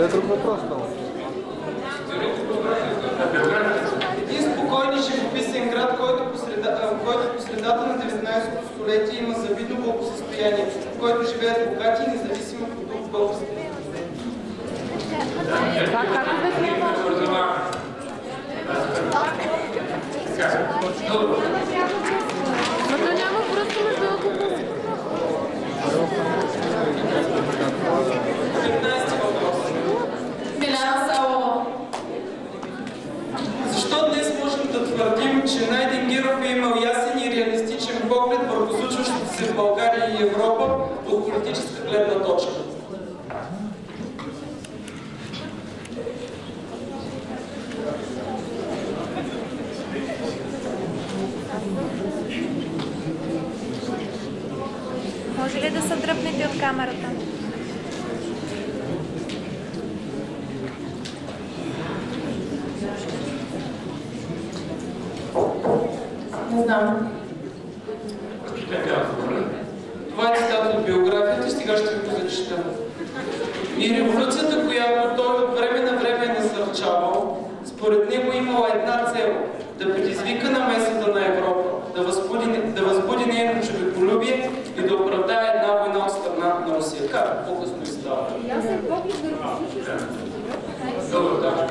е друг въпрос. Един спокойни живописен град, който по средата на 19-то столетие има завидно благосъстояние, в който живеят богати и независимо от друг български. Това как обяснява? Но то няма връзка между алкохол. 15 въпрос. Миляна Савова. Защо днес можем да твърдим, че Найденгеров е имал ясен и реалистичен поглед върху случващото се в България и Европа от политическа гледна точка? Може ли да се дръпнете от камерата? Не знам. Това е цитат от биографията и сега ще ви го зачита. И революцията, която той от време на време е насърчавал, според него имала една цел – да предизвика намесата на Европа, да възбуди нейно човеколюбие и да оправдае една война от страна на Русия. Как по-късно и става? Ясен поглед върху случващото се. Добре, да.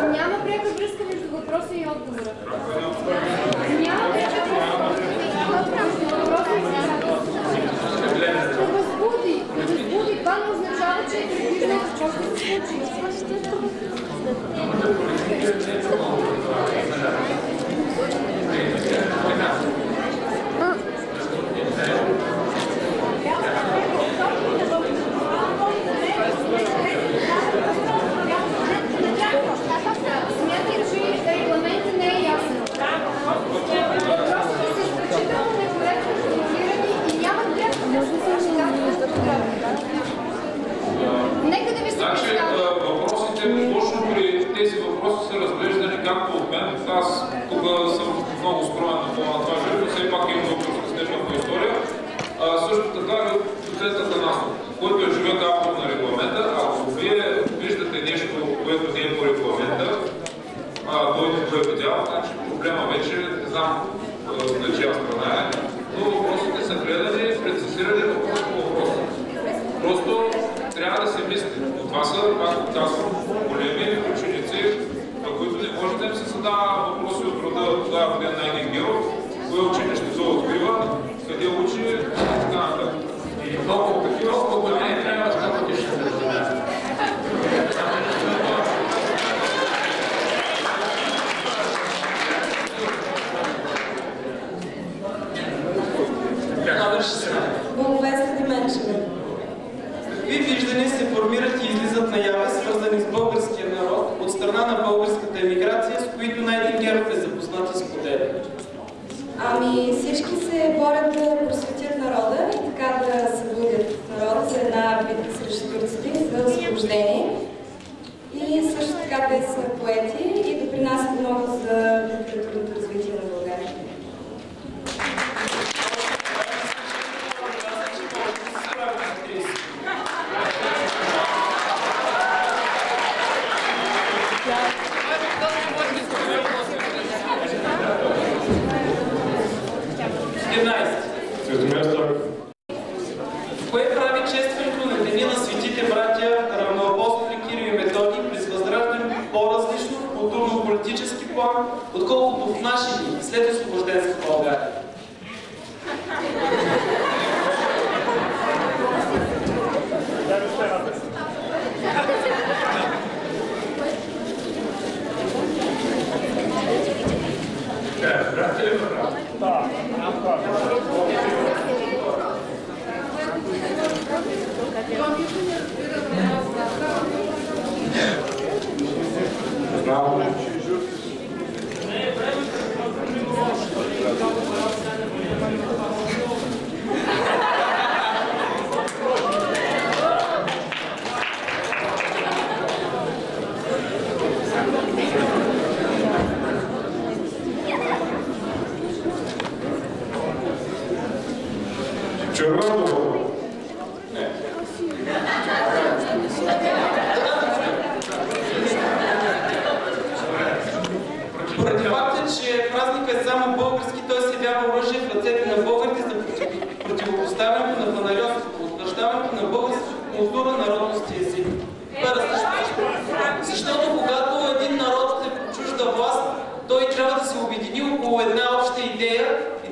Няма пряка връзка между въпроса и отговора. Няма пряка връзка между въпроса и отговора. Да възбуди. Това не означава, че е предвиждал какво ще се случи. Смятам, че регламентът не е ясен. Въпросите са изключително некоректно формулирани и нямат пряка връзка с Нека да ви се представя. Въпросите, точно при тези въпроси са разглеждани както от мен. Аз тук съм много скромен на това жертва, все пак имам въпроска степен по история. Също така и от доцента Насов, който е живет автор на регламента. Ако вие виждате нещо, което не е по регламента, който го е видял, значи проблема вече не знам на чия страна е, но въпросите са гледани, прецизирани въпрос по въпрос. Просто трябва да се мисли. Но това са, пак казвам, големи ученици, на които не може да им се задава въпроси от рода тогава ден Найденгеров, кое училище се открива, къде учи и така нататък. И много такива споделения трябва да стават и ще се разумят. Бомбеста Дименчева. Какви виждания се формират и излизат наяве, свързани с българския народ от страна на българската емиграция, с които Найденгеров е запознат и споделя? Ами всички се борят да просветят народа и така да събудят народа за една битка срещу турците, за освобождение. И също така те са поети и допринасят много за литературното развитие на България. Кое прави честването на Деня на светите братя равноапостоли Кирил и Методий през Възраждане по-различно в културно-политически план, отколкото в наши дни, след освобожденска България? Червено. Не.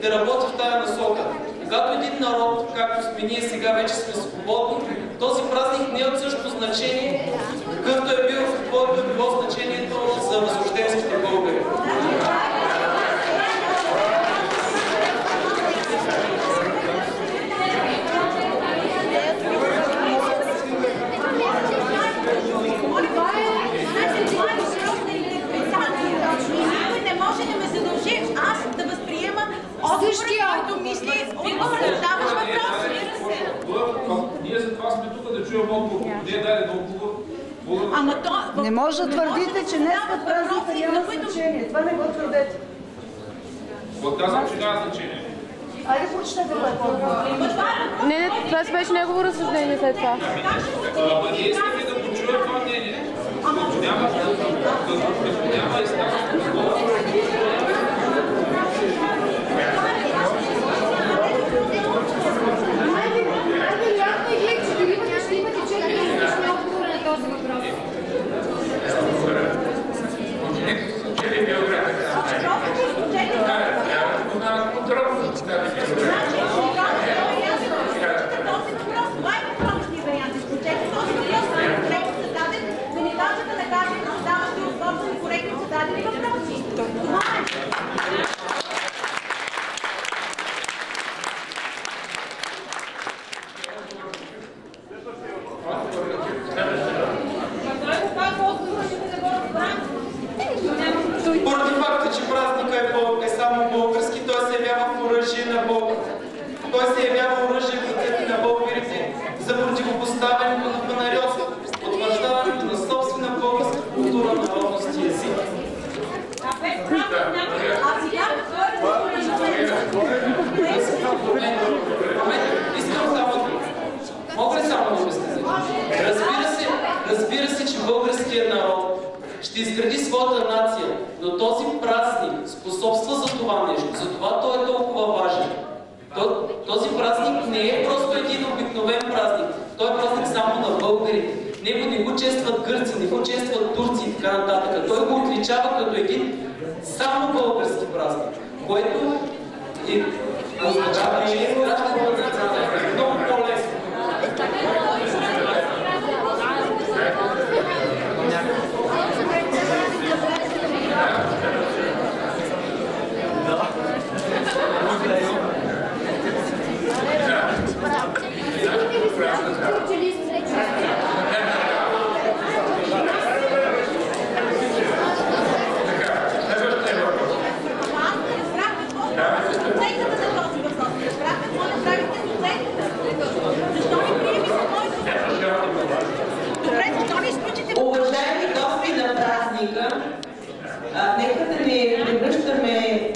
да работи в тая насока. Когато един народ, както сме ние сега, вече сме свободни, този празник не е от същото значение, какъвто е било значението за възрожденските българи. Не може да ме задължи аз да възприема отговора, който мисли, отговора да даваш въпроси. Ние за това сме тук да чуем отговор. Не е даден отговор. Не може да твърдите, че днес празника няма значение. Това не го твърдете. Казвам, че няма значение. Айде прочетете това. Не, това си беше негово разсъждение след това. Ние искаме да почуем това мнение. Няма естествено. Най-вероятно и вие, че ще имате 4 различни отговора на този въпрос. Поради факта, че празника е само български, той се явява оръжие на Бога. Той се явява оръжие в ръцете на българите за противопоставянето на панариоса, утвърждаването на собствена българска култура, народност и език. Искам само да... Мога ли само да обясня? Разбира се, че българският народ ще изгради своята нация, но този празник способства за това нещо. Затова той е толкова важен. Този празник не е просто един обикновен празник. Той е празник само на българите. Него не го честват гърци, не го честват турци и така нататък. Той го отличава като един само български празник, което означава, че е много по-лесно. Уважаеми гости на празника, нека да не превръщаме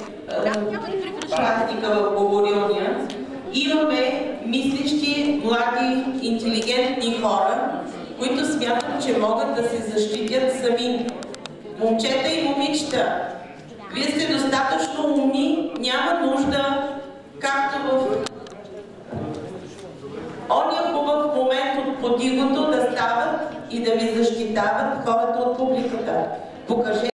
празника в говорилня. Имаме мислещи, млади, интелигентни хора, които смятат, че могат да се защитят сами. Момчета и момичета, вие сте достатъчно умни, няма нужда, както в ония хубав момент от подигото, да стават и да ви защитават хората от публиката. Покажете